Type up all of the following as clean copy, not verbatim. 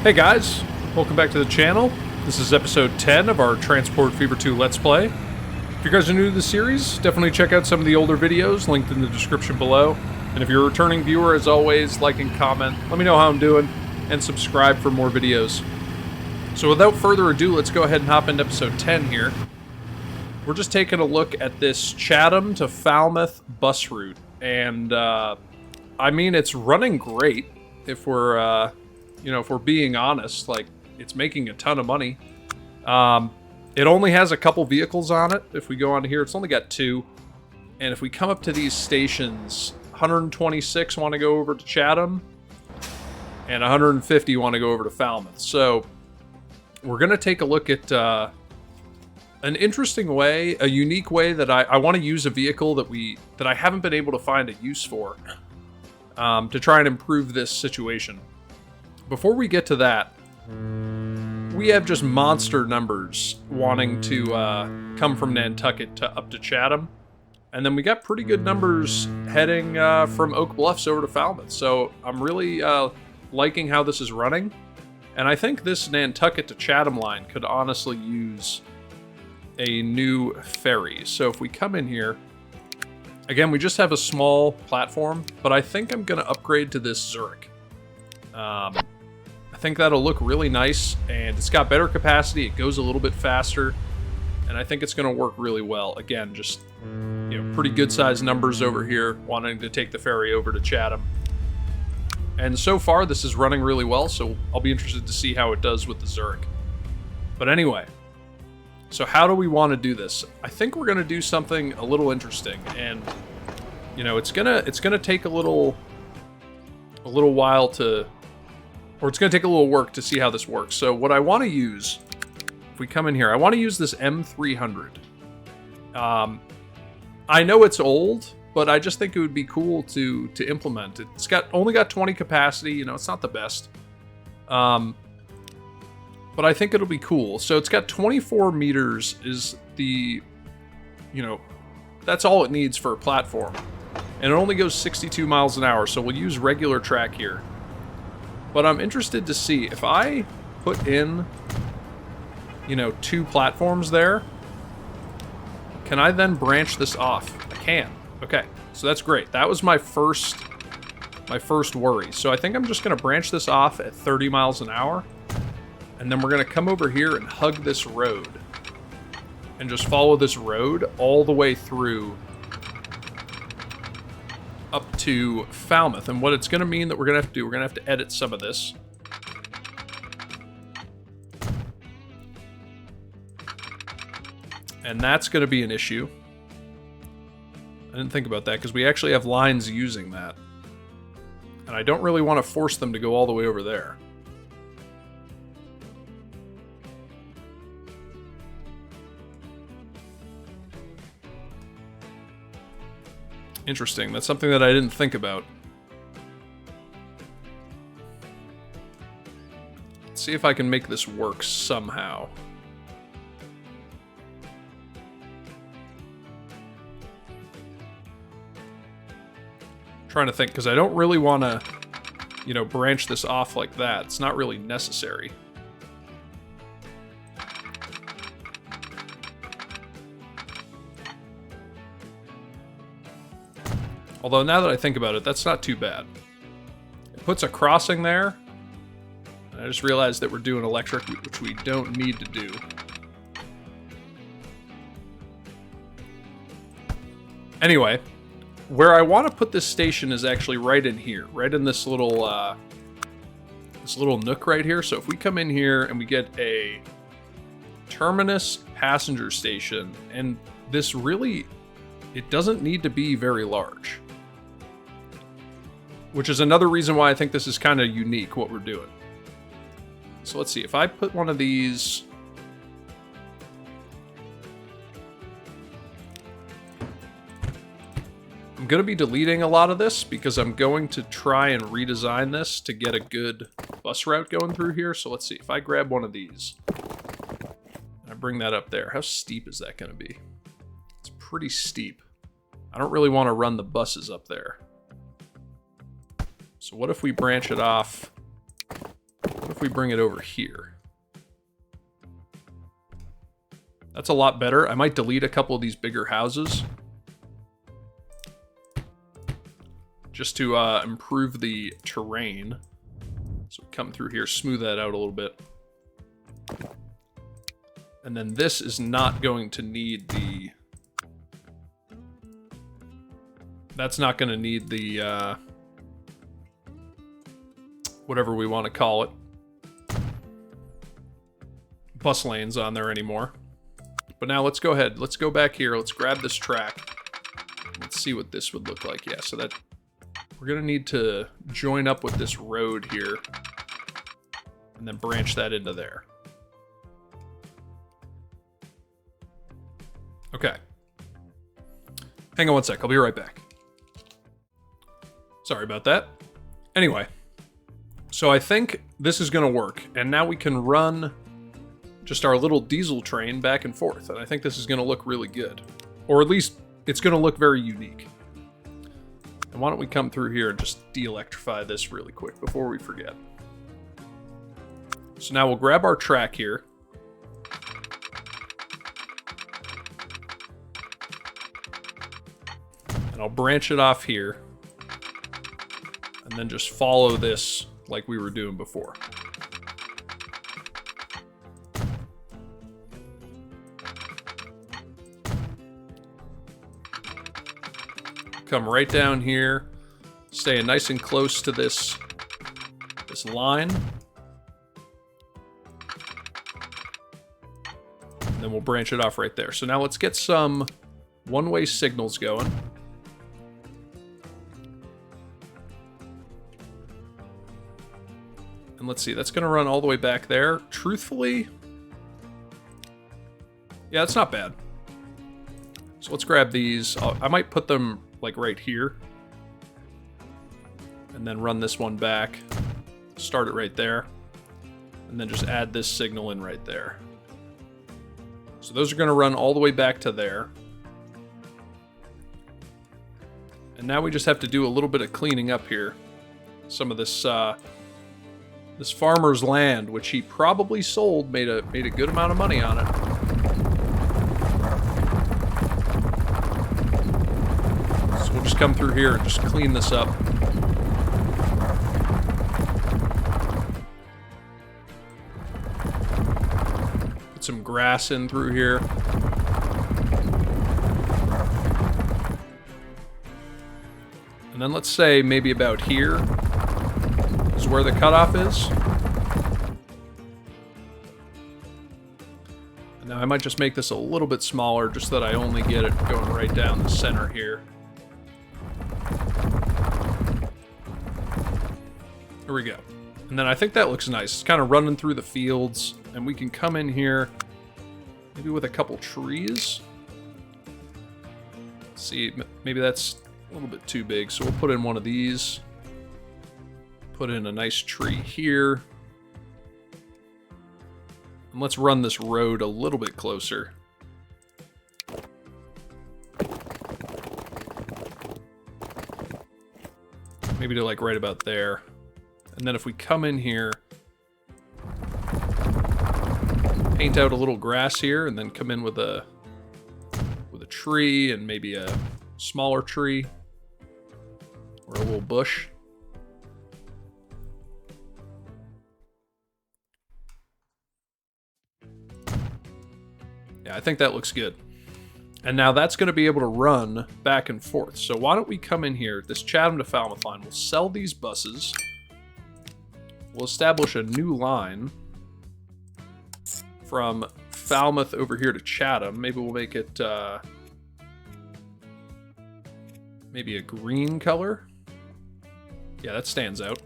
Hey guys, welcome back to the channel. This is episode 10 of our Transport Fever 2 Let's Play. If you guys are new to the series, definitely check out some of the older videos linked in the description below. And if you're a returning viewer, as always, like and comment, let me know how I'm doing, and subscribe for more videos. So without further ado, let's go ahead and hop into episode 10 here. We're just taking a look at this Chatham to Falmouth bus route. And, I mean, it's running great if we're, if we're being honest. Like, it's making a ton of money. It only has a couple vehicles on it. If we go on here, it's only got 2. And if we come up to these stations, 126 want to go over to Chatham, and 150 want to go over to Falmouth. So we're going to take a look at an interesting way, a unique way that I want to use a vehicle that I haven't been able to find a use for, to try and improve this situation. Before we get to that, we have just monster numbers wanting to come from Nantucket up to Chatham. And then we got pretty good numbers heading from Oak Bluffs over to Falmouth. So I'm really liking how this is running. And I think this Nantucket to Chatham line could honestly use a new ferry. So if we come in here, again, we just have a small platform, but I think I'm going to upgrade to this Zurich. I think that'll look really nice, and it's got better capacity, it goes a little bit faster, and I think it's going to work really well. Again, just pretty good sized numbers over here, wanting to take the ferry over to Chatham. And so far, this is running really well, so I'll be interested to see how it does with the Zurich. But anyway, so how do we want to do this? I think we're going to do something a little interesting, and it's gonna take a little while to, or it's gonna take a little work to see how this works. So what I want to use, if we come in here, I want to use this M300. I know it's old, but I just think it would be cool to implement. It's only got 20 capacity. It's not the best, but I think it'll be cool. So it's got 24 meters is the, that's all it needs for a platform. And it only goes 62 miles an hour, so we'll use regular track here. But I'm interested to see, if I put in, 2 platforms there, can I then branch this off? I can. Okay, so that's great. That was my first worry. So I think I'm just going to branch this off at 30 miles an hour. And then we're going to come over here and hug this road. And just follow this road all the way through up to Falmouth. And what it's going to mean that we're going to have to do, we're going to have to edit some of this. And that's going to be an issue. I didn't think about that because we actually have lines using that. And I don't really want to force them to go all the way over there. Interesting. That's something that I didn't think about. Let's see if I can make this work somehow. Trying to think, because I don't really want to, branch this off like that. It's not really necessary. Although now that I think about it, that's not too bad. It puts a crossing there. And I just realized that we're doing electric, which we don't need to do. Anyway, where I want to put this station is actually right in here, right in this little nook right here. So if we come in here and we get a terminus passenger station, and this really, it doesn't need to be very large. Which is another reason why I think this is kind of unique, what we're doing. So let's see, if I put one of these... I'm going to be deleting a lot of this because I'm going to try and redesign this to get a good bus route going through here. So let's see, if I grab one of these, I bring that up there, how steep is that going to be? It's pretty steep. I don't really want to run the buses up there. So what if we branch it off? What if we bring it over here? That's a lot better. I might delete a couple of these bigger houses just to improve the terrain. So come through here, smooth that out a little bit. And then this is not going to need the... That's not going to need the... whatever we want to call it. Bus lanes on there anymore. But now let's go ahead. Let's go back here. Let's grab this track. Let's see what this would look like. Yeah, so that... We're going to need to join up with this road here. And then branch that into there. Okay. Hang on one sec. I'll be right back. Sorry about that. Anyway. So I think this is going to work. And now we can run just our little diesel train back and forth. And I think this is going to look really good. Or at least it's going to look very unique. And why don't we come through here and just de-electrify this really quick before we forget. So now we'll grab our track here. And I'll branch it off here. And then just follow this like we were doing before. Come right down here, staying nice and close to this line. And then we'll branch it off right there. So now let's get some one-way signals going. And let's see, that's going to run all the way back there. Truthfully, yeah, it's not bad. So let's grab these. I might put them like right here. And then run this one back. Start it right there. And then just add this signal in right there. So those are going to run all the way back to there. And now we just have to do a little bit of cleaning up here. Some of this this farmer's land, which he probably sold, made a good amount of money on it. So we'll just come through here and just clean this up. Put some grass in through here. And then let's say maybe about here is where the cutoff is. And now I might just make this a little bit smaller just so that I only get it going right down the center here. There we go. And then I think that looks nice. It's kind of running through the fields, and we can come in here maybe with a couple trees. Let's see, maybe that's a little bit too big, so we'll put in one of these. Put in a nice tree here. And let's run this road a little bit closer. Maybe to like right about there. And then if we come in here, paint out a little grass here, and then come in with a tree and maybe a smaller tree or a little bush. Yeah, I think that looks good. And now that's going to be able to run back and forth. So why don't we come in here, this Chatham to Falmouth line, we'll sell these buses. We'll establish a new line from Falmouth over here to Chatham. Maybe we'll make it maybe a green color. Yeah, that stands out.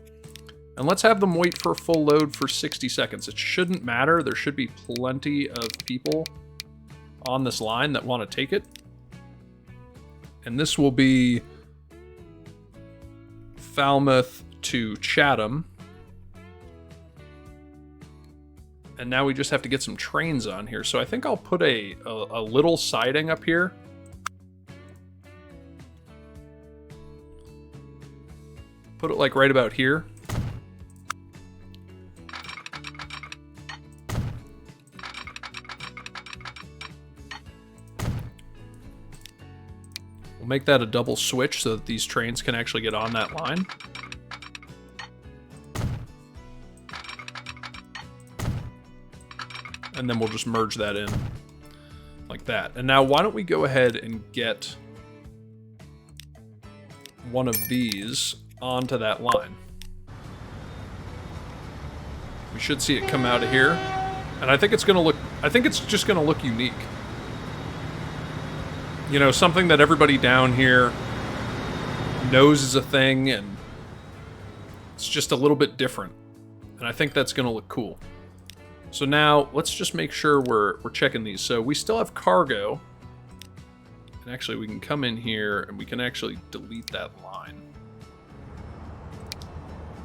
And let's have them wait for a full load for 60 seconds. It shouldn't matter. There should be plenty of people on this line that want to take it. And this will be Falmouth to Chatham. And now we just have to get some trains on here. So I think I'll put a little siding up here. Put it like right about here. We'll make that a double switch so that these trains can actually get on that line. And then we'll just merge that in like that. And now why don't we go ahead and get one of these onto that line. We should see it come out of here. And I think it's just gonna look unique. You know, something that everybody down here knows is a thing, and it's just a little bit different. And I think that's gonna look cool. So now, let's just make sure we're checking these. So we still have cargo. And actually, we can come in here, and we can actually delete that line.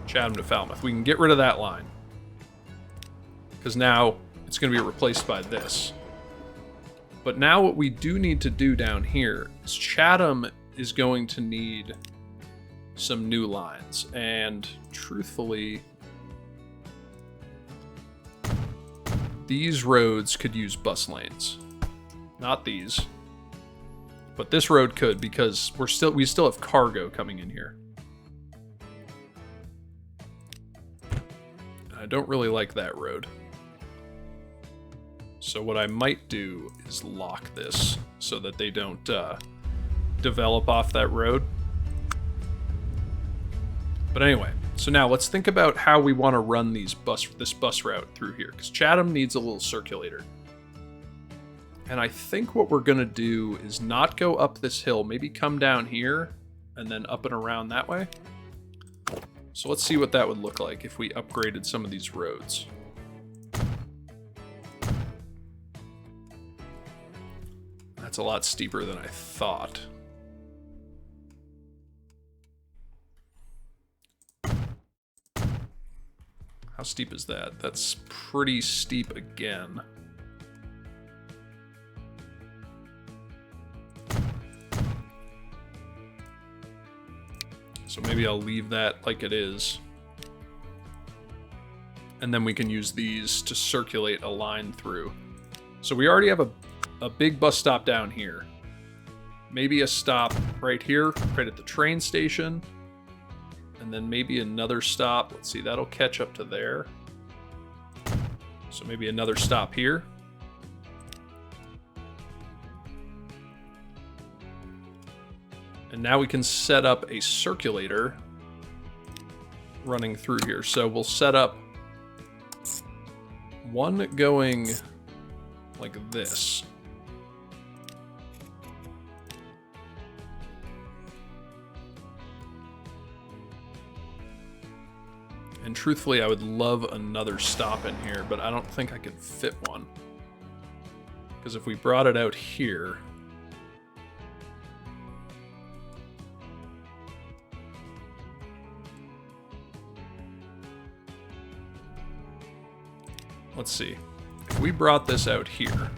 Chatham to Falmouth. We can get rid of that line. Because now, it's going to be replaced by this. But now what we do need to do down here is Chatham is going to need some new lines. And truthfully, these roads could use bus lanes. Not these. But this road could, because we still have cargo coming in here. I don't really like that road. So what I might do is lock this so that they don't develop off that road. But anyway, so now let's think about how we want to run this bus route through here, because Chatham needs a little circulator. And I think what we're going to do is not go up this hill, maybe come down here and then up and around that way. So let's see what that would look like if we upgraded some of these roads. That's a lot steeper than I thought. How steep is that? That's pretty steep again. So maybe I'll leave that like it is. And then we can use these to circulate a line through. So we already have a big bus stop down here. Maybe a stop right here, right at the train station. And then maybe another stop. Let's see, that'll catch up to there. So maybe another stop here. And now we can set up a circulator running through here. So we'll set up one going like this. And truthfully, I would love another stop in here, but I don't think I could fit one. Because if we brought it out here... Let's see. If we brought this out here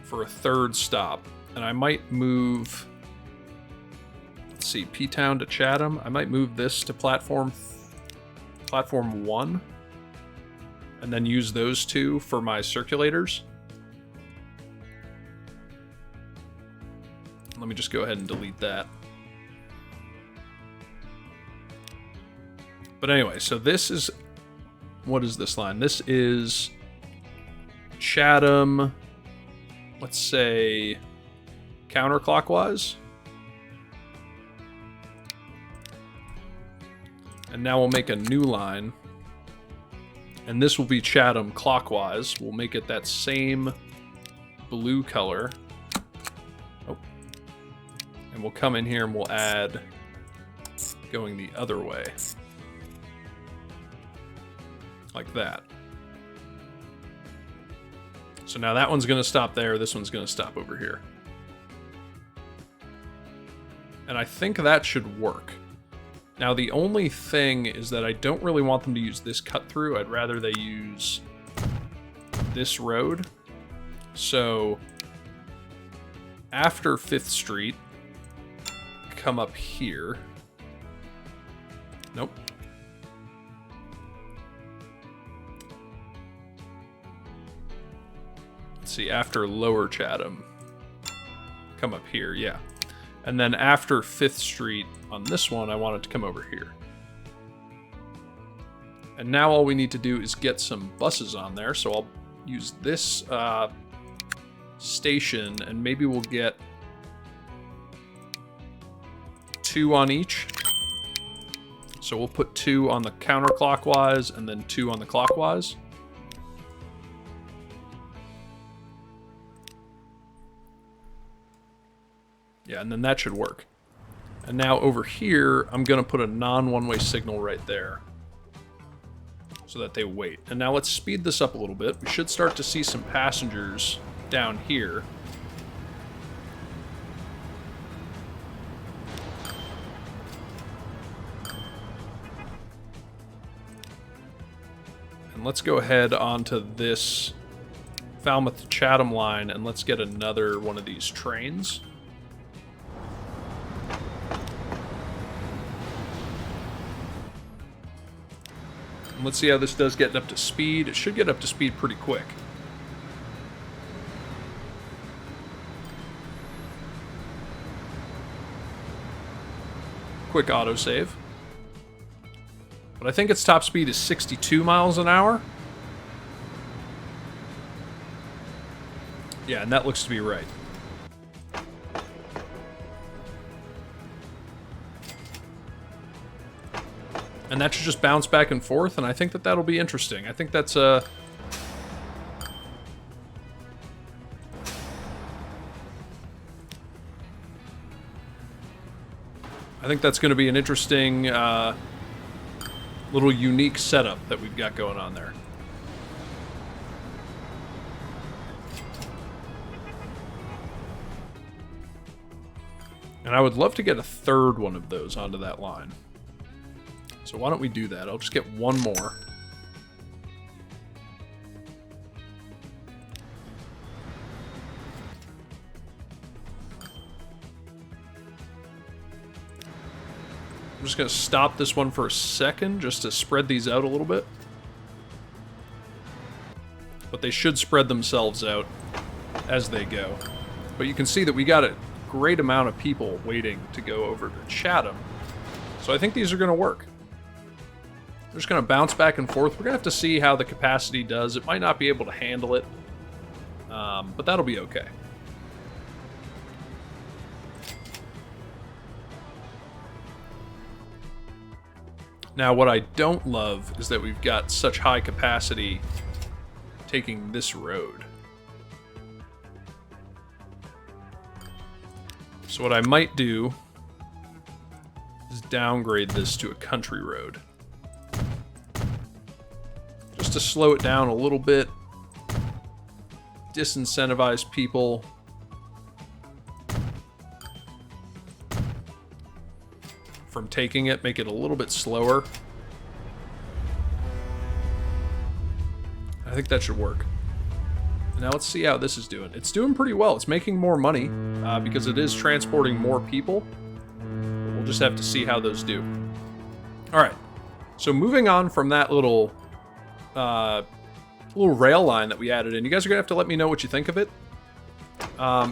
for a third stop, and I might move... Let's see, P-Town to Chatham. I might move this to platform 1 and then use those two for my circulators. Let me just go ahead and delete that. But anyway, so this is... What is this line? This is Chatham, let's say, counterclockwise. And now we'll make a new line. And this will be Chatham clockwise. We'll make it that same blue color. Oh. And we'll come in here and we'll add going the other way. Like that. So now that one's going to stop there. This one's going to stop over here. And I think that should work. Now, the only thing is that I don't really want them to use this cut through. I'd rather they use this road. So after 5th Street, come up here. Nope. Let's see, after Lower Chatham, come up here, yeah. And then after 5th Street on this one, I want it to come over here. And now all we need to do is get some buses on there. So I'll use this station, and maybe we'll get 2 on each. So we'll put 2 on the counterclockwise and then 2 on the clockwise. Yeah, and then that should work. And now over here, I'm going to put a non-one-way signal right there so that they wait. And now let's speed this up a little bit. We should start to see some passengers down here. And let's go ahead onto this Falmouth to Chatham line, and let's get another one of these trains. And let's see how this does getting up to speed. It should get up to speed pretty quick. Quick autosave. But I think its top speed is 62 miles an hour. Yeah, and that looks to be right. And that should just bounce back and forth, and I think that that'll be interesting. I think that's I think that's going to be an interesting little unique setup that we've got going on there. And I would love to get a third one of those onto that line. So why don't we do that? I'll just get one more. I'm just going to stop this one for a second just to spread these out a little bit. But they should spread themselves out as they go. But you can see that we got a great amount of people waiting to go over to Chatham. So I think these are going to work. They're just going to bounce back and forth. We're going to have to see how the capacity does. It might not be able to handle it, but that'll be okay. Now, what I don't love is that we've got such high capacity taking this road. So what I might do is downgrade this to a country road. Just to slow it down a little bit, disincentivize people. From taking it, make it a little bit slower. I think that should work. Now let's see how this is doing. It's doing pretty well. It's making more money because it is transporting more people. We'll just have to see how those do. All right. So moving on from that little rail line that we added in, you guys are gonna have to let me know what you think of it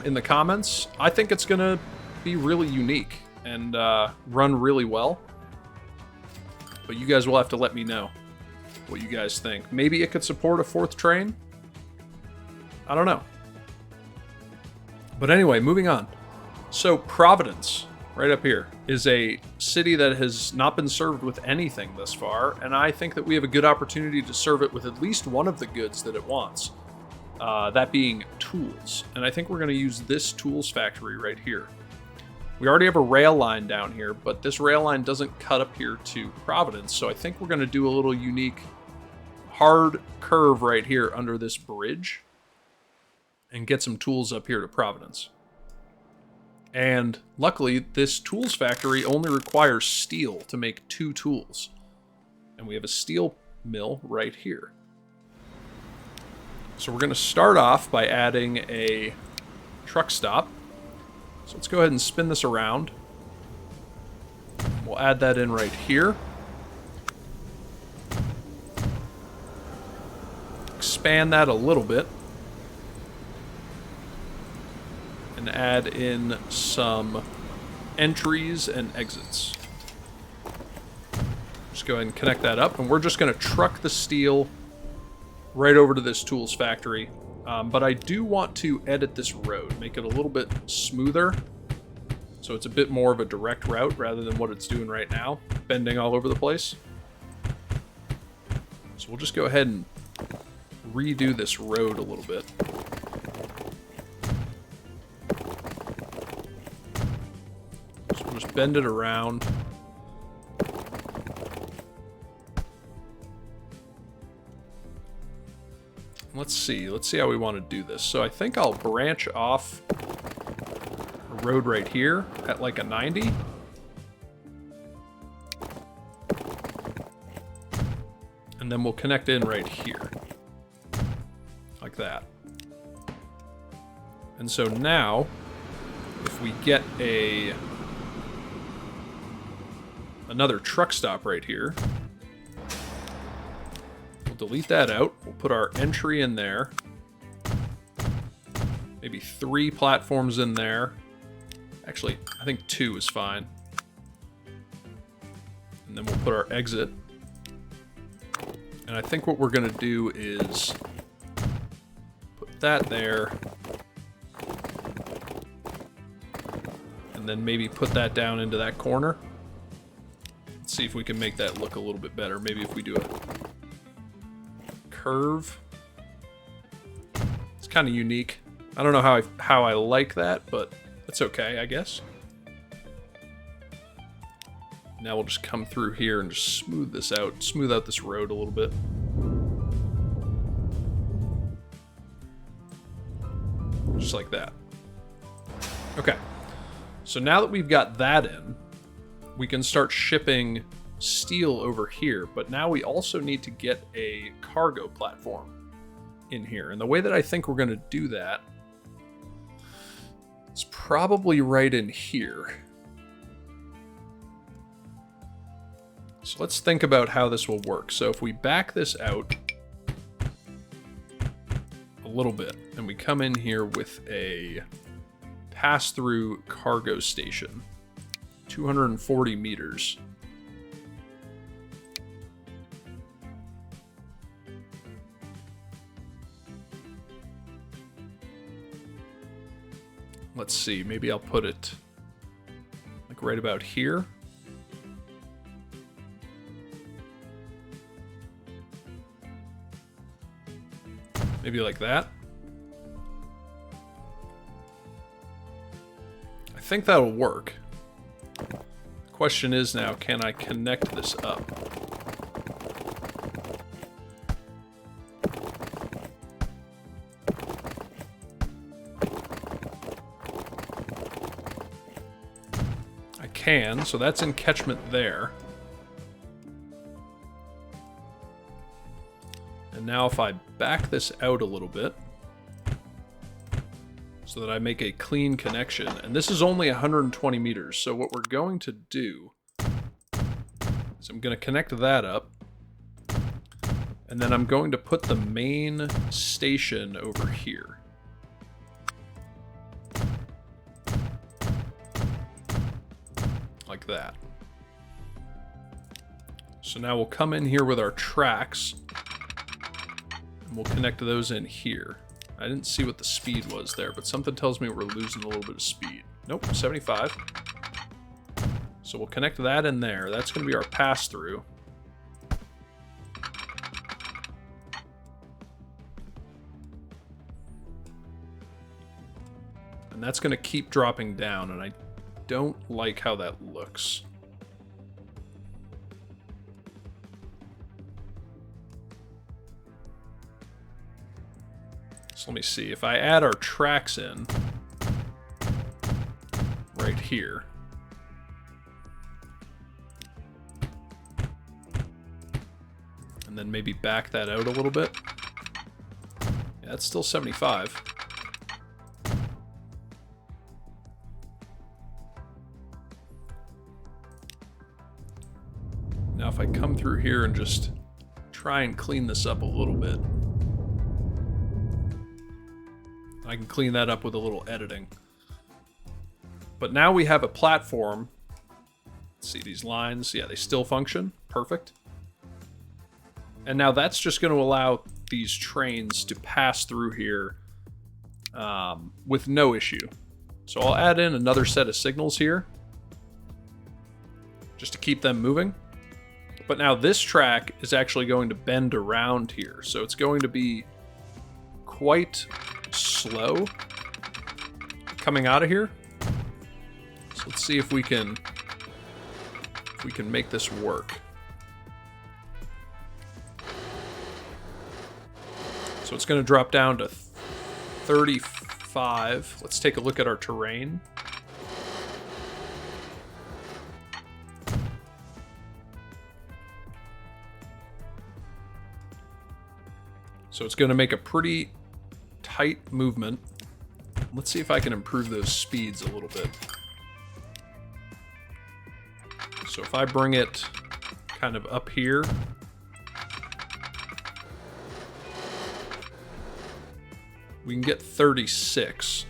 in the comments. I think it's gonna be really unique and run really well. But you guys will have to let me know what you guys think. Maybe it could support a 4th train. I don't know. But anyway, moving on. So Providence, right up here, is a city that has not been served with anything thus far, and I think that we have a good opportunity to serve it with at least one of the goods that it wants. That being tools. And I think we're going to use this tools factory right here. We already have a rail line down here, but this rail line doesn't cut up here to Providence, so I think we're going to do a little unique hard curve right here under this bridge and get some tools up here to Providence. And luckily, this tools factory only requires steel to make 2 tools. And we have a steel mill right here. So we're going to start off by adding a truck stop. So let's go ahead and spin this around. We'll add that in right here. Expand that a little bit. and add in some entries and exits. Just go ahead and connect that up, and we're just going to truck the steel right over to this tools factory. But I do want to edit this road, make it a little bit smoother, so it's a bit more of a direct route rather than what it's doing right now, bending all over the place. So we'll just go ahead and redo this road a little bit. So we'll just bend it around. Let's see how we want to do this. So I think I'll branch off a road right here at like a 90. And then we'll connect in right here. Like that. And so now, if we get another truck stop right here, we'll delete that out. We'll put our entry in there. Maybe 3 platforms in there. Actually, I think 2 is fine. And then we'll put our exit. And I think what we're going to do is put that there. And then maybe put that down into that corner. Let's see if we can make that look a little bit better. Maybe if we do a curve. It's kind of unique. I don't know how I like that, but it's okay, I guess. Now we'll just come through here and just smooth this out, smooth out this road a little bit. Just like that. Okay. So now that we've got that in, we can start shipping steel over here, but now we also need to get a cargo platform in here. And the way that I think we're going to do that is probably right in here. So let's think about how this will work. So if we back this out a little bit and we come in here with a pass-through cargo station, 240 meters. Let's see, maybe I'll put it like right about here. Maybe like that. I think that'll work. The question is now, can I connect this up? I can, so that's in catchment there. And now if I back this out a little bit so that I make a clean connection, and this is only 120 meters, so what we're going to do is I'm going to connect that up, and then I'm going to put the main station over here. Like that. So now we'll come in here with our tracks. We'll connect those in here. I didn't see what the speed was there, but something tells me we're losing a little bit of speed. Nope, 75. So we'll connect that in there. That's going to be our pass-through. And that's going to keep dropping down, and I don't like how that looks. So let me see, if I add our tracks in right here, and then maybe back that out a little bit. Yeah, that's still 75. Now if I come through here and just try and clean this up a little bit, I can clean that up with a little editing. But now we have a platform. Let's see these lines. Yeah, they still function. Perfect. And now that's just going to allow these trains to pass through here with no issue. So I'll add in another set of signals here just to keep them moving. But now this track is actually going to bend around here. So it's going to be quite slow coming out of here. So let's see if we can make this work. So it's going to drop down to 35. Let's take a look at our terrain. So it's going to make a pretty tight movement. Let's see if I can improve those speeds a little bit. So if I bring it kind of up here, we can get 36.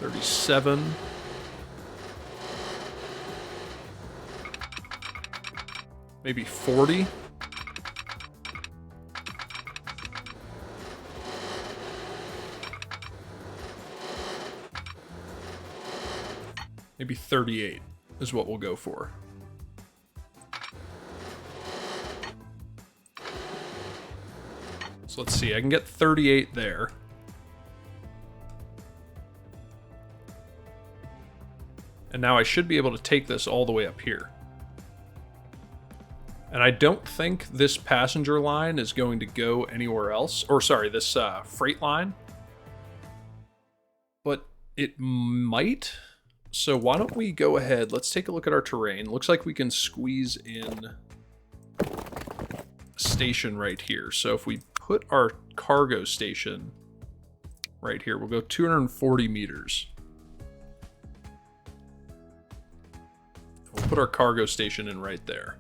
$37. Maybe 40. Maybe 38 is what we'll go for. So let's see, I can get 38 there. And now I should be able to take this all the way up here. And I don't think this passenger line is going to go anywhere else. Or sorry, this freight line. But it might. So why don't we go ahead, let's take a look at our terrain. Looks like we can squeeze in a station right here. So if we put our cargo station right here, we'll go 240 meters. We'll put our cargo station in right there.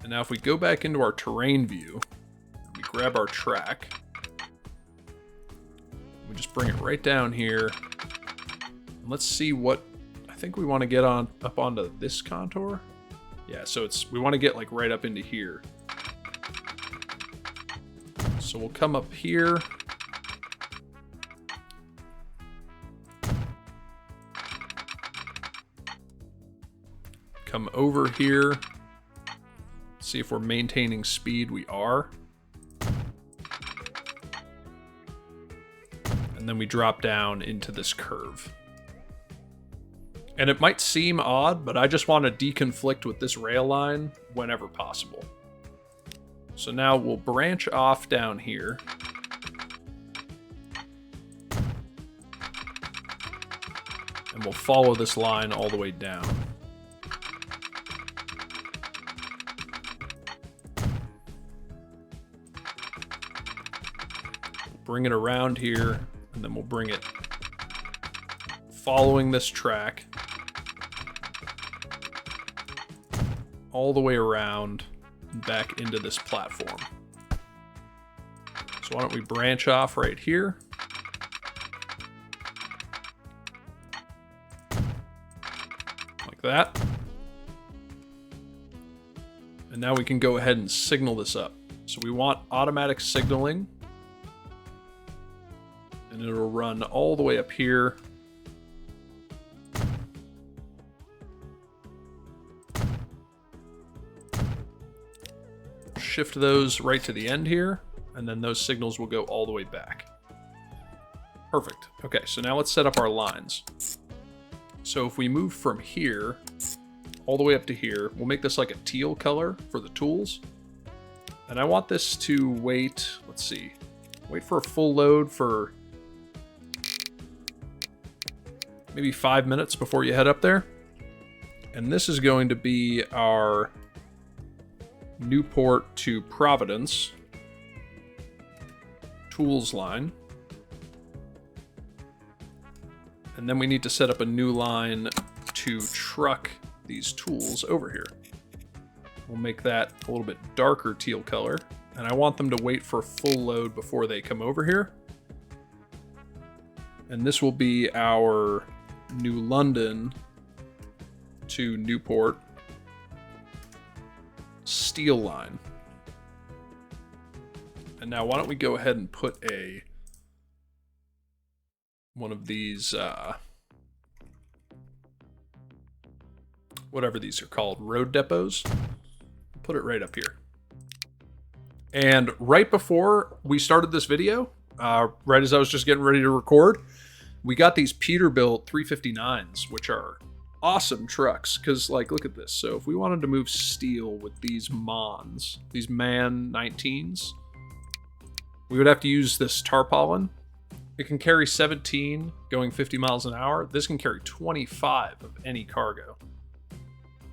And now if we go back into our terrain view, we grab our track, we just bring it right down here. And let's see what, I think we want to get on up onto this contour. Yeah, so we want to get like right up into here. So we'll come up here. Come over here. See if we're maintaining speed. We are. And then we drop down into this curve. And it might seem odd, but I just want to deconflict with this rail line whenever possible. So now we'll branch off down here. And we'll follow this line all the way down. Bring it around here, and then we'll bring it following this track all the way around and back into this platform. So why don't we branch off right here. Like that. And now we can go ahead and signal this up. So we want automatic signaling. And it'll run all the way up here. Shift those right to the end here, and then those signals will go all the way back. Perfect. Okay, so now let's set up our lines. So if we move from here all the way up to here, we'll make this like a teal color for the tools. And I want this to wait, let's see, wait for a full load for maybe 5 minutes before you head up there. And this is going to be our Newport to Providence tools line. And then we need to set up a new line to truck these tools over here. We'll make that a little bit darker teal color. And I want them to wait for full load before they come over here. And this will be our New London to Newport steel line. And now why don't we go ahead and put one of these, whatever these are called, road depots. Put it right up here. And right before we started this video, right as I was just getting ready to record, we got these Peterbilt 359s, which are awesome trucks. Because, like, look at this. So if we wanted to move steel with these Mons, these MAN 19s, we would have to use this tarpaulin. It can carry 17 going 50 miles an hour. This can carry 25 of any cargo.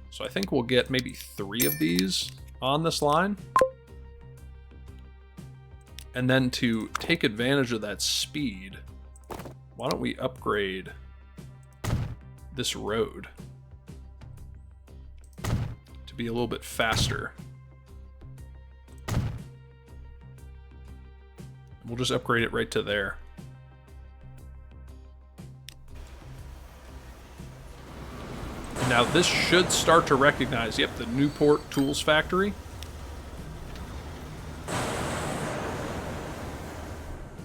So I think we'll get maybe 3 of these on this line. And then to take advantage of that speed, why don't we upgrade this road to be a little bit faster? We'll just upgrade it right to there. Now this should start to recognize, yep, the Newport Tools Factory.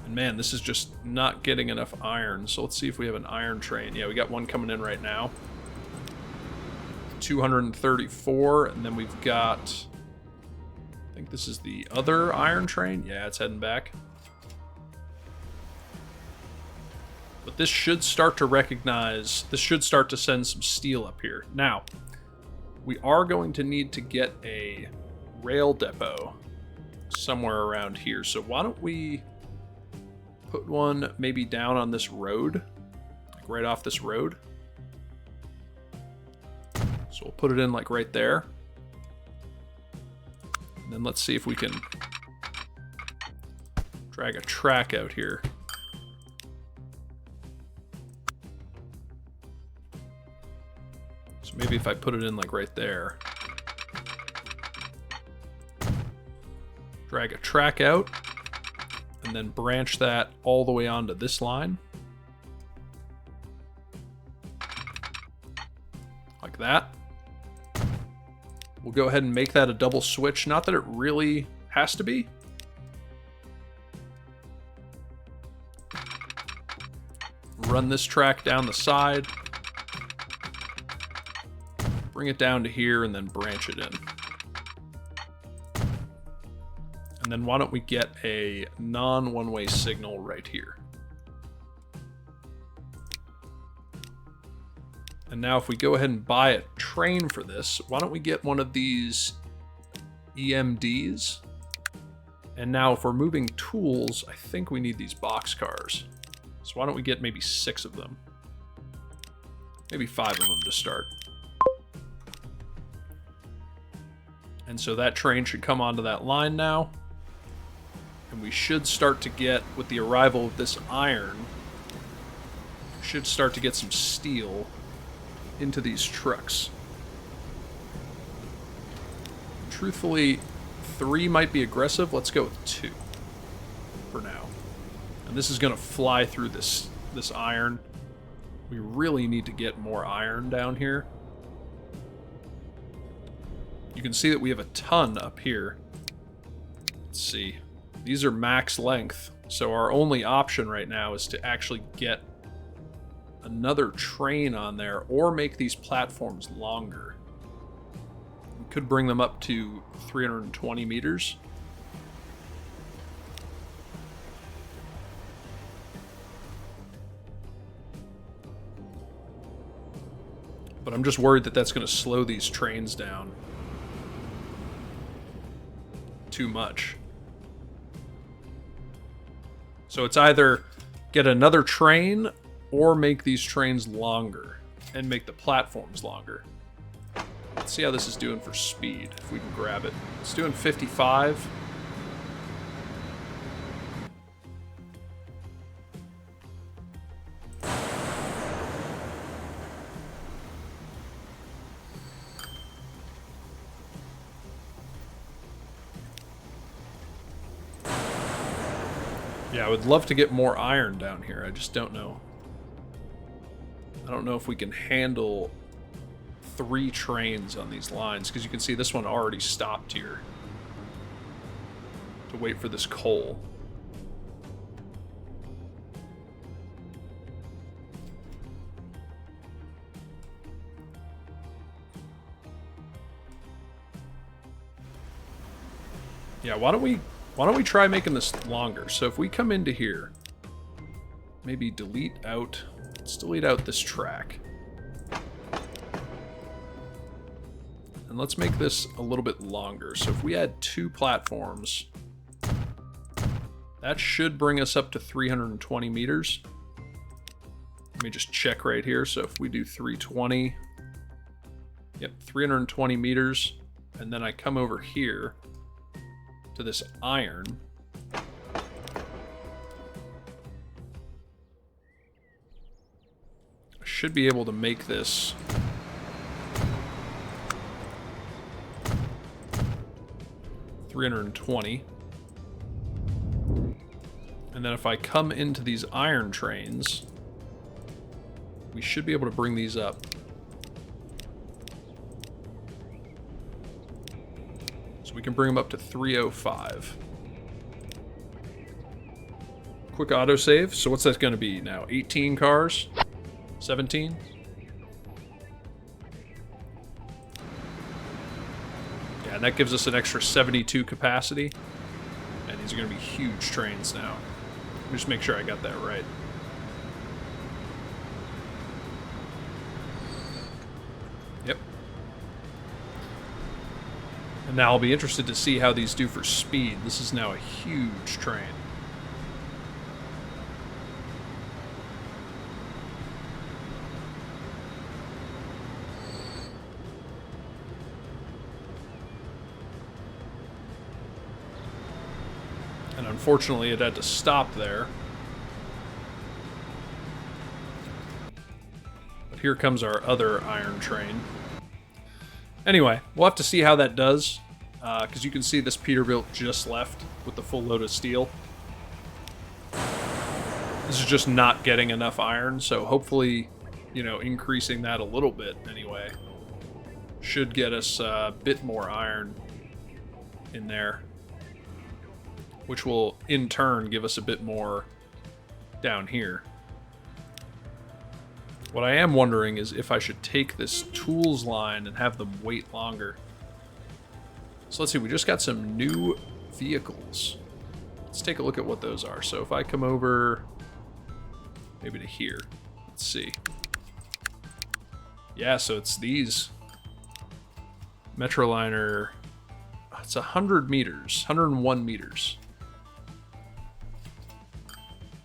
And man, this is just not getting enough iron. So let's see if we have an iron train. Yeah, we got one coming in right now. 234, and then we've got, I think this is the other iron train. Yeah, it's heading back. But this should start to recognize, this should start to send some steel up here. Now, we are going to need to get a rail depot somewhere around here. So why don't we put one maybe down on this road, like right off this road. So we'll put it in like right there. And then let's see if we can drag a track out here. So maybe if I put it in like right there. Drag a track out. And then branch that all the way onto this line. Like that. We'll go ahead and make that a double switch. Not that it really has to be. Run this track down the side. Bring it down to here and then branch it in. And then why don't we get a non-one-way signal right here. And now if we go ahead and buy a train for this, why don't we get one of these EMDs? And now if we're moving tools, I think we need these box cars. So why don't we get maybe 6 of them? Maybe 5 of them to start. And so that train should come onto that line now. And we should start to get, with the arrival of this iron, should start to get some steel into these trucks. Truthfully, 3 might be aggressive. Let's go with 2 for now. And this is going to fly through this iron. We really need to get more iron down here. You can see that we have a ton up here. Let's see. These are max length, so our only option right now is to actually get another train on there or make these platforms longer. We could bring them up to 320 meters. But I'm just worried that that's going to slow these trains down too much. So it's either get another train or make these trains longer and make the platforms longer. Let's see how this is doing for speed, if we can grab it. It's doing 55. Yeah, I would love to get more iron down here. I just don't know. I don't know if we can handle 3 trains on these lines, because you can see this one already stopped here to wait for this coal. Yeah, why don't we try making this longer? So if we come into here, maybe delete out, let's delete out this track. And let's make this a little bit longer. So if we add 2 platforms, that should bring us up to 320 meters. Let me just check right here. So if we do 320, yep, 320 meters. And then I come over here to this iron. I should be able to make this $320. And then if I come into these iron trains, we should be able to bring these up. So we can bring them up to 305. Quick autosave. So what's that going to be now? 18 cars? 17? Yeah, and that gives us an extra 72 capacity. And these are going to be huge trains now. Let me just make sure I got that right. Yep. And now I'll be interested to see how these do for speed. This is now a huge train. And unfortunately, it had to stop there. But here comes our other iron train. Anyway, we'll have to see how that does, because you can see this Peterbilt just left with the full load of steel. This is just not getting enough iron, so hopefully, you know, increasing that a little bit anyway should get us a bit more iron in there, which will in turn give us a bit more down here. What I am wondering is if I should take this tools line and have them wait longer. So let's see, we just got some new vehicles. Let's take a look at what those are. So if I come over maybe to here, let's see. Yeah, so it's these. Metroliner, it's 100 meters, 101 meters.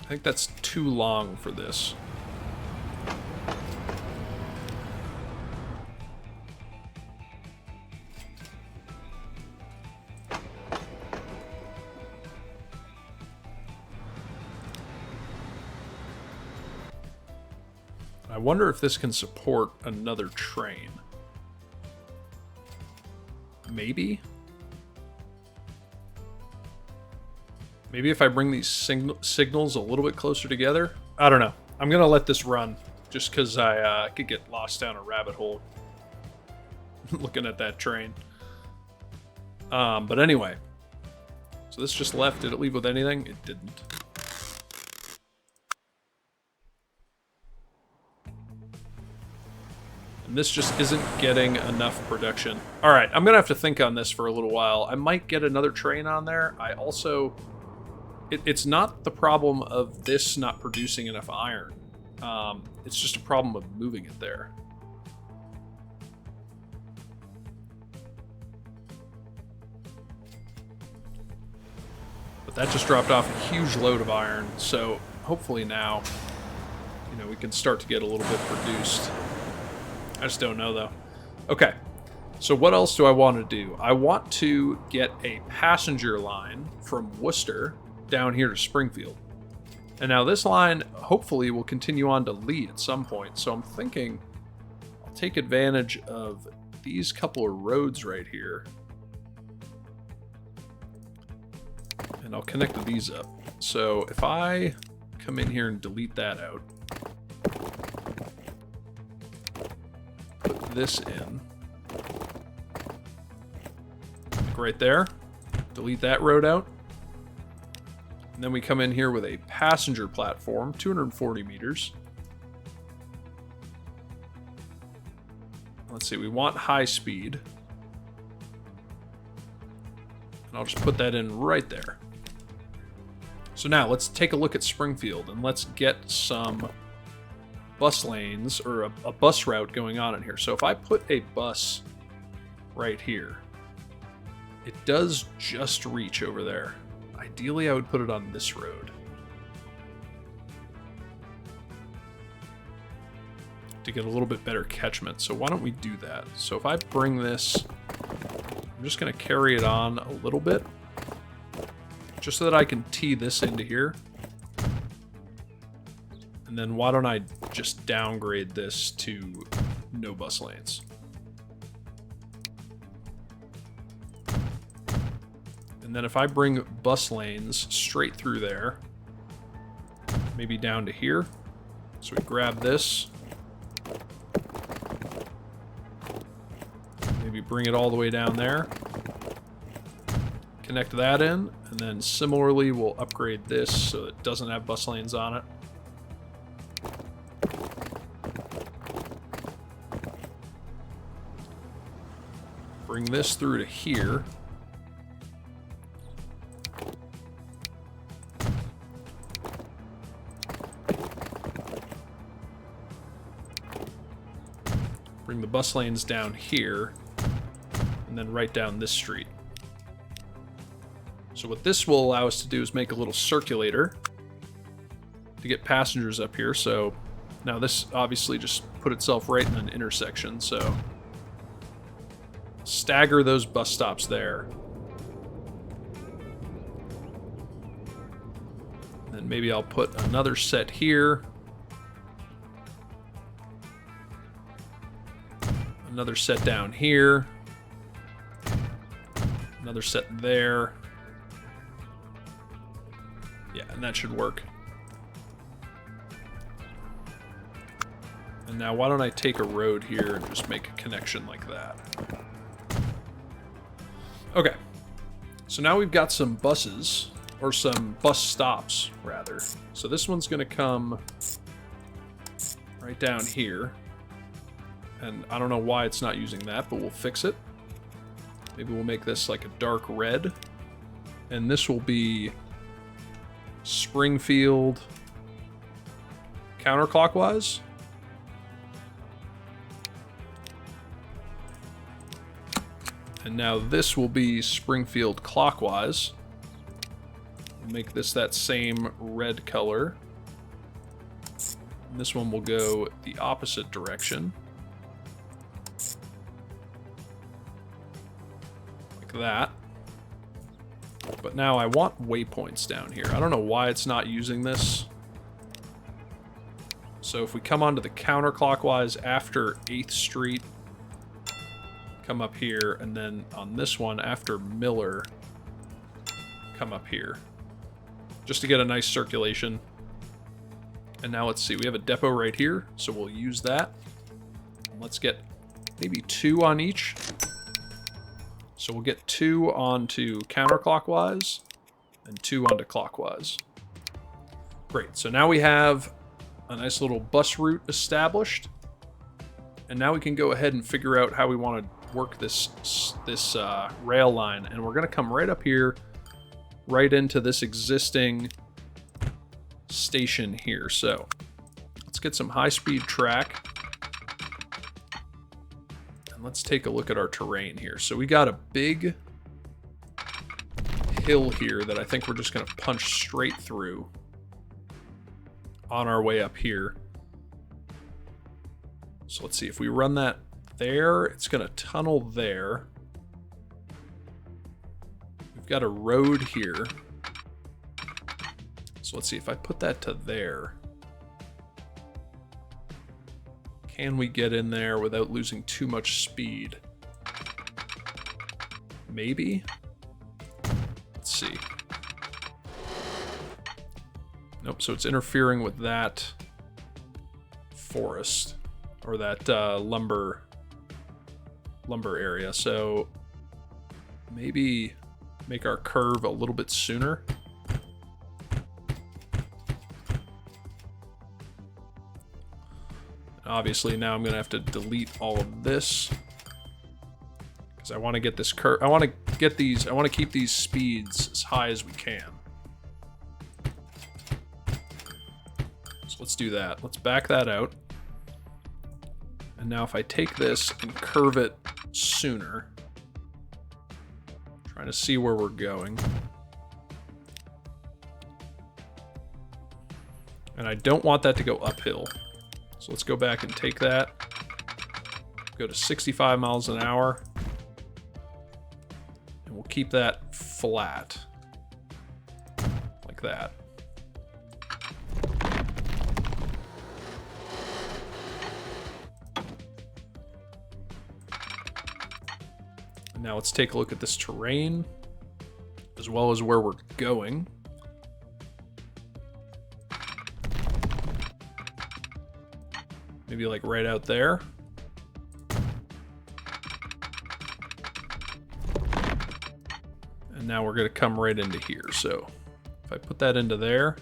I think that's too long for this. I wonder if this can support another train. Maybe? Maybe if I bring these signals a little bit closer together? I don't know. I'm going to let this run just because I could get lost down a rabbit hole looking at that train. But anyway. So this just left. Did it leave with anything? It didn't. And this just isn't getting enough production. All right, I'm going to have to think on this for a little while. I might get another train on there. I also... It's not the problem of this not producing enough iron. It's just a problem of moving it there. But that just dropped off a huge load of iron. So hopefully now, you know, we can start to get a little bit produced. I just don't know, though. Okay, so what else do I want to do? I want to get a passenger line from Worcester down here to Springfield. And now this line, hopefully, will continue on to Lee at some point. So I'm thinking I'll take advantage of these couple of roads right here And I'll connect these up. So if I come in here and delete that out, put this in, like right there, delete that road out. And then we come in here with a passenger platform, 240 meters. Let's see, we want high speed. And I'll just put that in right there. So now let's take a look at Springfield and let's get some bus lanes or a bus route going on in here. So if I put a bus right here, it does just reach over there. Ideally, I would put it on this road to get a little bit better catchment. So why don't we do that? So if I bring this, I'm just going to carry it on a little bit just so that I can tee this into here. And then why don't I just downgrade this to no bus lanes? And then if I bring bus lanes straight through there, maybe down to here. So we grab this. Maybe bring it all the way down there. Connect that in. And then similarly, we'll upgrade this so it doesn't have bus lanes on it. Bring this through to here. Bring the bus lanes down here, and then right down this street. So what this will allow us to do is make a little circulator to get passengers up here. So now this obviously just put itself right in an intersection, so stagger those bus stops there. And maybe I'll put another set here. Another set down here. Another set there. Yeah, and that should work. And now why don't I take a road here and just make a connection like that. Okay. So now we've got some buses, or some bus stops, rather. So this one's going to come right down here. And I don't know why it's not using that, but we'll fix it. Maybe we'll make this like a dark red. And this will be Springfield counterclockwise. And now this will be Springfield clockwise. We'll make this that same red color. And this one will go the opposite direction. That. But now I want waypoints down here. I don't know why it's not using this. So if we come onto the counterclockwise after 8th Street, come up here, and then on this one after Miller, come up here. Just to get a nice circulation. And now let's see, we have a depot right here, so we'll use that. Let's get maybe 2 on each. So we'll get 2 onto counterclockwise and 2 onto clockwise. Great, so now we have a nice little bus route established. And now we can go ahead and figure out how we want to work this rail line. And we're going to come right up here, right into this existing station here. So let's get some high-speed track. Let's take a look at our terrain here. So we got a big hill here that I think we're just going to punch straight through on our way up here. So let's see, if we run that there, it's going to tunnel there. We've got a road here. So let's see, if I put that to there, can we get in there without losing too much speed? Maybe? Let's see. Nope, so it's interfering with that forest, or that lumber area. So maybe make our curve a little bit sooner. Obviously now I'm gonna have to delete all of this because I want to get this curve. I want to keep these speeds as high as we can. So let's do that. Let's back that out. And now if I take this and curve it sooner, trying to see where we're going. And I don't want that to go uphill. So let's go back and take that, go to 65 miles an hour, and we'll keep that flat, like that. And now let's take a look at this terrain, as well as where we're going. Maybe like right out there. And now we're gonna come right into here. So if I put that into there,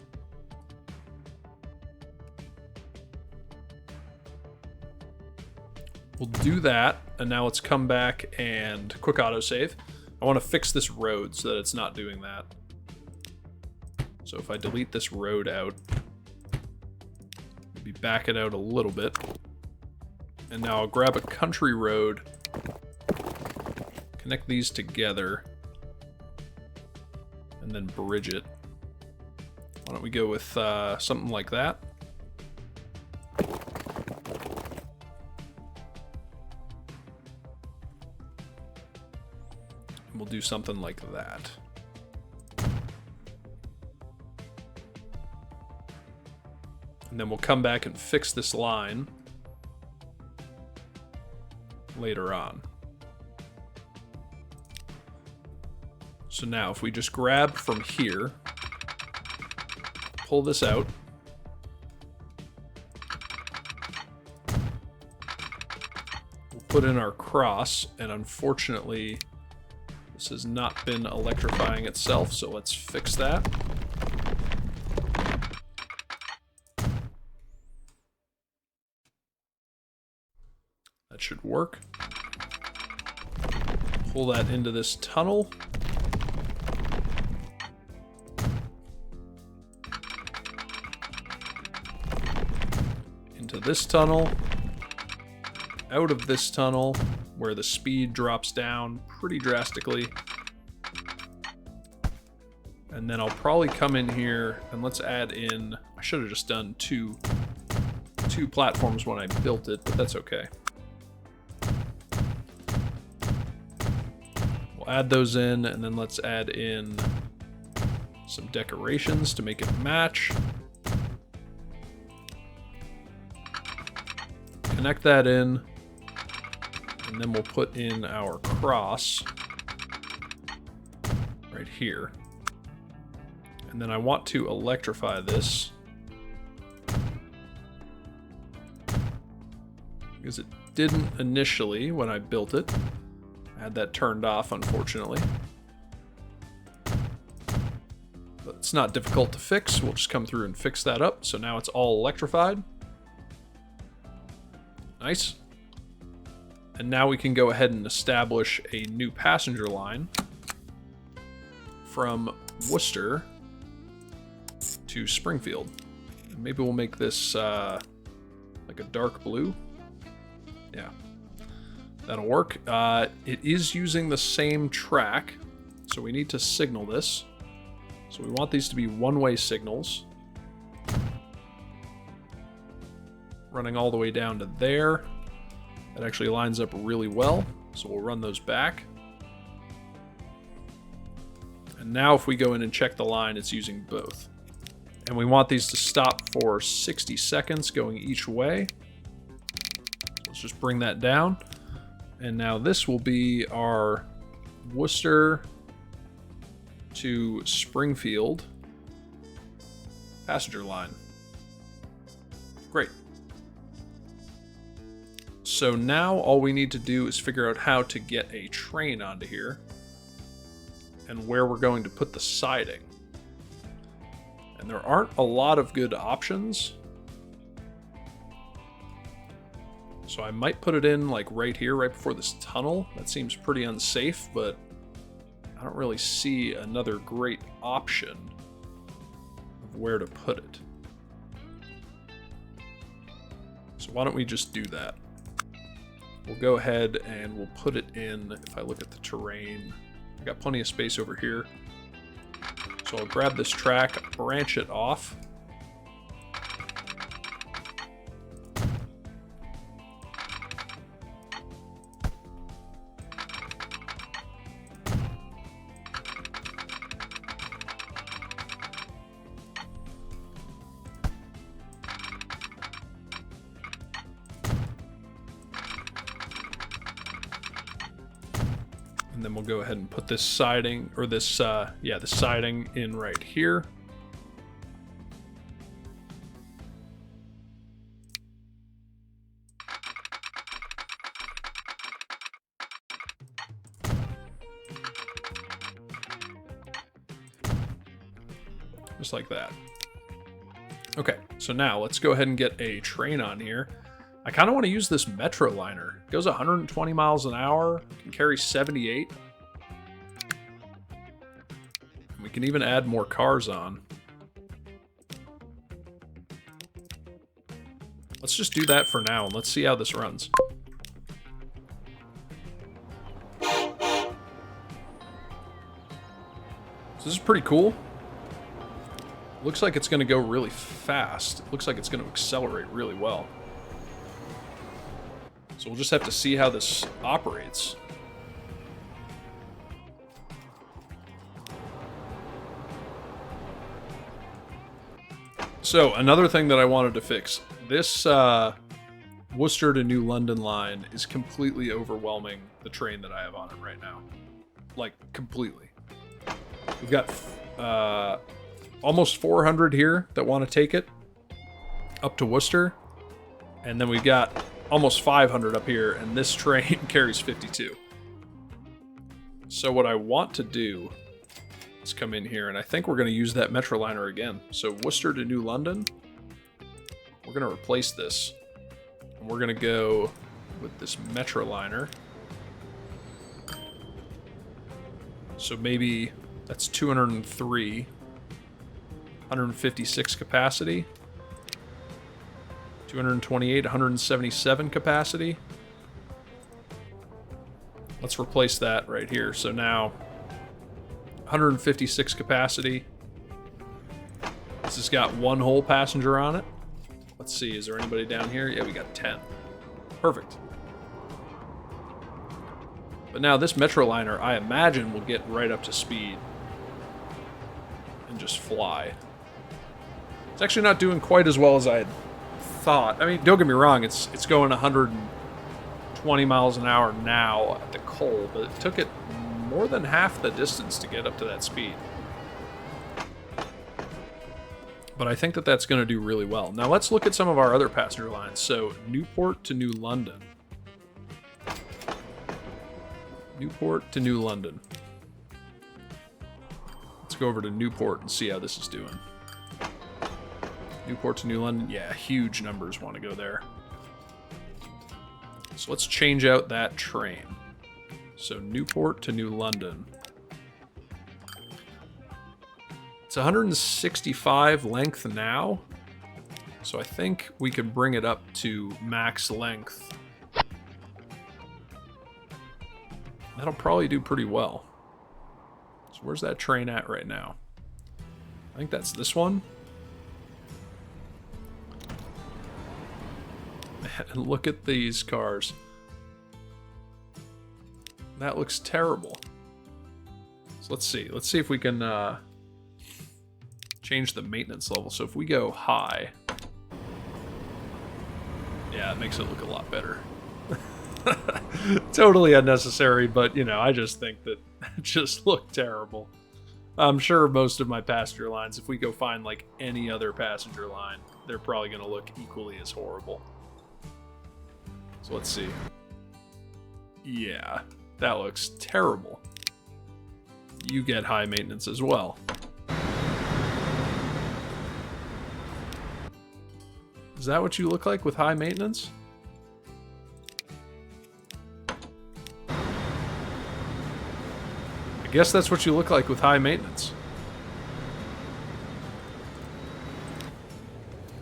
we'll do that. And now let's come back and quick autosave. I want to fix this road so that it's not doing that. So if I delete this road out, back it out a little bit, and now I'll grab a country road, connect these together, and then bridge it. Why don't we go with something like that? And we'll do something like that. And then we'll come back and fix this line later on. So now if we just grab from here, pull this out, we'll put in our cross, and unfortunately this has not been electrifying itself, so let's fix that. That should work. Pull that into this tunnel. Into this tunnel. Out of this tunnel, where the speed drops down pretty drastically. And then I'll probably come in here and let's add in, I should have just done two platforms when I built it, but that's okay. Add those in, and then let's add in some decorations to make it match. Connect that in, and then we'll put in our cross right here. And then I want to electrify this because it didn't initially when I built it. I had that turned off, unfortunately. But it's not difficult to fix. We'll just come through and fix that up. So now it's all electrified. Nice. And now we can go ahead and establish a new passenger line from Worcester to Springfield. And maybe we'll make this like a dark blue. Yeah. That'll work. It is using the same track, so we need to signal this. So we want these to be one-way signals. Running all the way down to there. That actually lines up really well, so we'll run those back. And now if we go in and check the line, it's using both. And we want these to stop for 60 seconds going each way. Let's just bring that down. And now this will be our Worcester to Springfield passenger line. Great. So now all we need to do is figure out how to get a train onto here and where we're going to put the siding. And there aren't a lot of good options. So I might put it in like right here, right before this tunnel. That seems pretty unsafe, but I don't really see another great option of where to put it. So why don't we just do that? We'll go ahead and we'll put it in. If I look at the terrain, I got plenty of space over here. So I'll grab this track, branch it off. And then we'll go ahead and put this siding, or this, the siding in right here. Just like that. Okay, so now let's go ahead and get a train on here. I kind of want to use this Metro liner. It goes 120 miles an hour, can carry 78. And we can even add more cars on. Let's just do that for now, and let's see how this runs. So this is pretty cool. Looks like it's going to go really fast. It looks like it's going to accelerate really well. So we'll just have to see how this operates. So another thing that I wanted to fix. This Worcester to New London line is completely overwhelming the train that I have on it right now. Like, completely. We've got almost 400 here that want to take it up to Worcester. And then we've got almost 500 up here, and this train carries 52. So what I want to do is come in here, and I think we're going to use that Metroliner again. So Worcester to New London, we're going to replace this. And we're going to go with this Metroliner. So maybe that's 203, 156 capacity. 228, 177 capacity. Let's replace that right here. So now 156 capacity. This has got one whole passenger on it. Let's see, is there anybody down here? Yeah, we got 10. Perfect. But now this Metroliner, I imagine, will get right up to speed and just fly. It's actually not doing quite as well as I had thought. I mean, don't get me wrong, it's going 120 miles an hour now at the coal, but it took it more than half the distance to get up to that speed. But I think that that's going to do really well. Now let's look at some of our other passenger lines. So Newport to New London. Newport to New London. Let's go over to Newport and see how this is doing. Newport to New London. Yeah, huge numbers want to go there. So let's change out that train. So Newport to New London. It's 165 length now. So I think we could bring it up to max length. That'll probably do pretty well. So where's that train at right now? I think that's this one. And look at these cars. That looks terrible. So let's see. Let's see if we can change the maintenance level. So if we go high, yeah, it makes it look a lot better. Totally unnecessary, but you know, I just think that it just looked terrible. I'm sure most of my passenger lines, if we go find like any other passenger line, they're probably going to look equally as horrible. So let's see. Yeah, that looks terrible. You get high maintenance as well. Is that what you look like with high maintenance? I guess that's what you look like with high maintenance.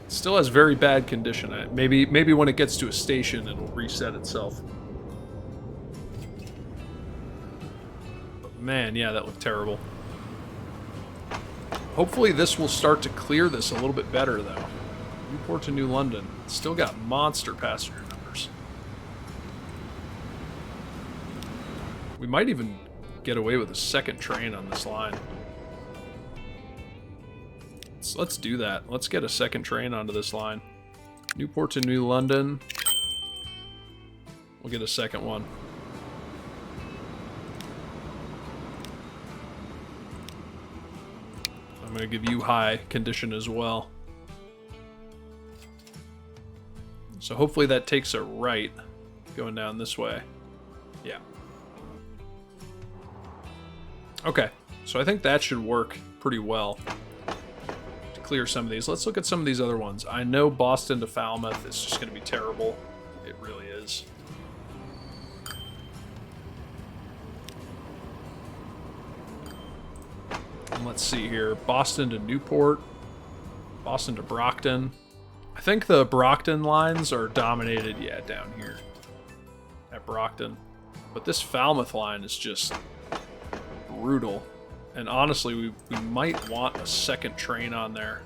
It still has very bad condition. Maybe when it gets to a station, it'll reset itself. But man, yeah, that looked terrible. Hopefully this will start to clear this a little bit better, though. Newport to New London. Still got monster passenger numbers. We might even get away with a second train on this line. So let's do that. Let's get a second train onto this line. Newport to New London. We'll get a second one. I'm going to give you high condition as well. So hopefully that takes a right going down this way. Yeah. Okay, so I think that should work pretty well to clear some of these. Let's look at some of these other ones. I know Boston to Falmouth is just going to be terrible. It really is. And let's see here. Boston to Newport. Boston to Brockton. I think the Brockton lines are dominated, yeah, down here at Brockton. But this Falmouth line is just brutal. And honestly, we might want a second train on there.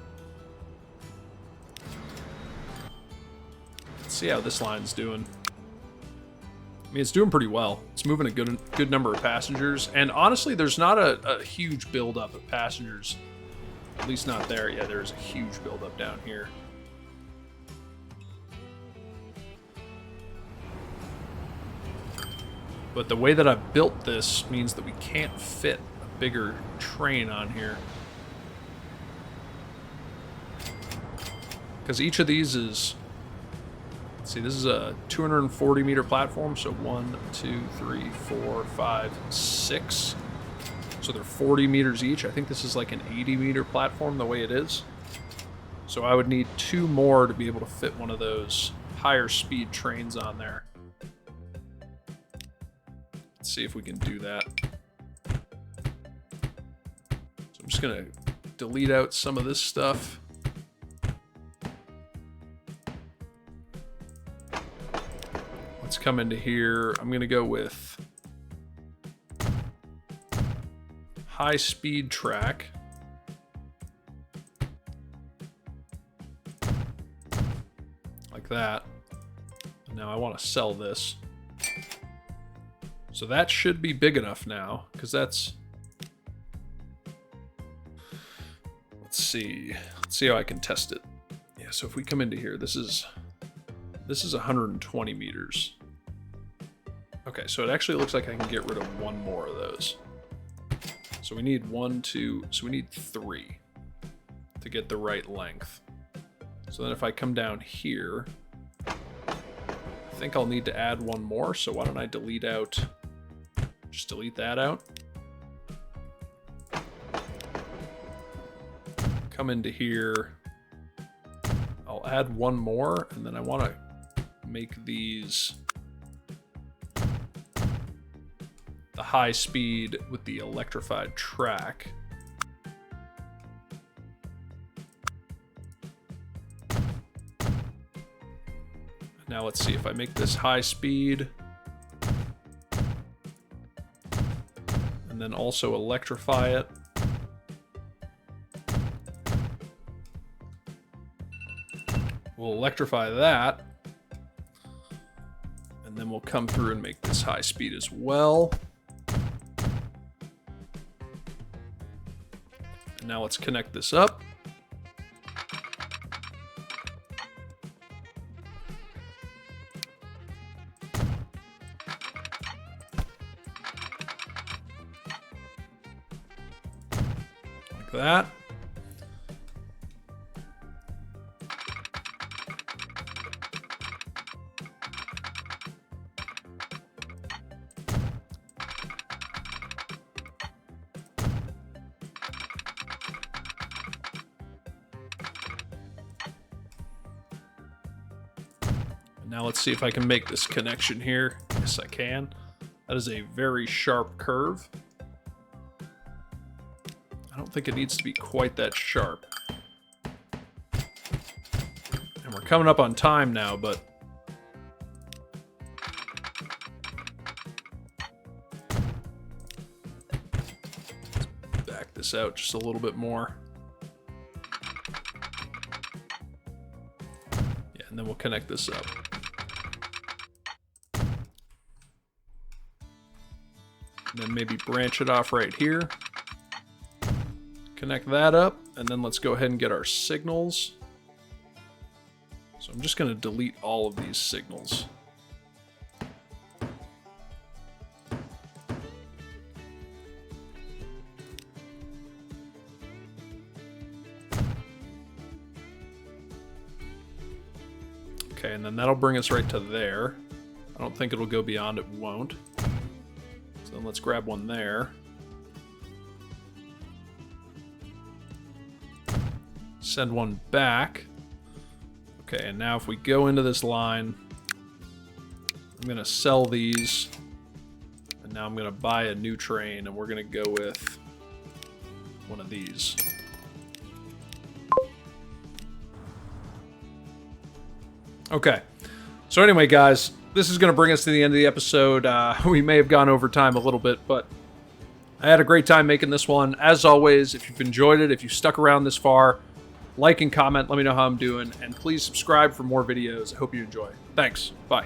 Let's see how this line's doing. I mean, it's doing pretty well. It's moving a good number of passengers. And honestly, there's not a huge buildup of passengers. At least not there. Yeah, there's a huge buildup down here. But the way that I've built this means that we can't fit a bigger train on here. Because each of these is... Let's see, this is a 240 meter platform. So 1, 2, 3, 4, 5, 6. So they're 40 meters each. I think this is like an 80 meter platform the way it is. So I would need 2 more to be able to fit one of those higher speed trains on there. See if we can do that. So I'm just gonna delete out some of this stuff. Let's come into here. I'm gonna go with high speed track. Like that. And now I want to sell this. So that should be big enough now, because that's... Let's see how I can test it. Yeah, so if we come into here, this is 120 meters. Okay, so it actually looks like I can get rid of 1 more of those. So we need 1, 2, so we need 3 to get the right length. So then if I come down here, I think I'll need to add 1 more, so why don't I delete out... Just delete that out. Come into here. I'll add 1 more, and then I want to make these the high speed with the electrified track. Now let's see if I make this high speed. And then also electrify it. We'll electrify that. And then we'll come through and make this high speed as well. And now let's connect this up. that. Now let's see if I can make this connection here. Yes, I can. That is a very sharp curve. I don't think it needs to be quite that sharp. And we're coming up on time now, but let's back this out just a little bit more. Yeah, and then we'll connect this up. And then maybe branch it off right here. Connect that up, and then let's go ahead and get our signals. So I'm just going to delete all of these signals. Okay, and then that'll bring us right to there. I don't think it'll go beyond, it won't. So then let's grab one there. Send one back. Okay, and now if we go into this line, I'm going to sell these. And now I'm going to buy a new train, and we're going to go with one of these. Okay, so anyway, guys, this is going to bring us to the end of the episode. We may have gone over time a little bit, but I had a great time making this one. As always, if you've enjoyed it, if you stuck around this far, like and comment, let me know how I'm doing, and please subscribe for more videos. I hope you enjoy. Thanks. Bye.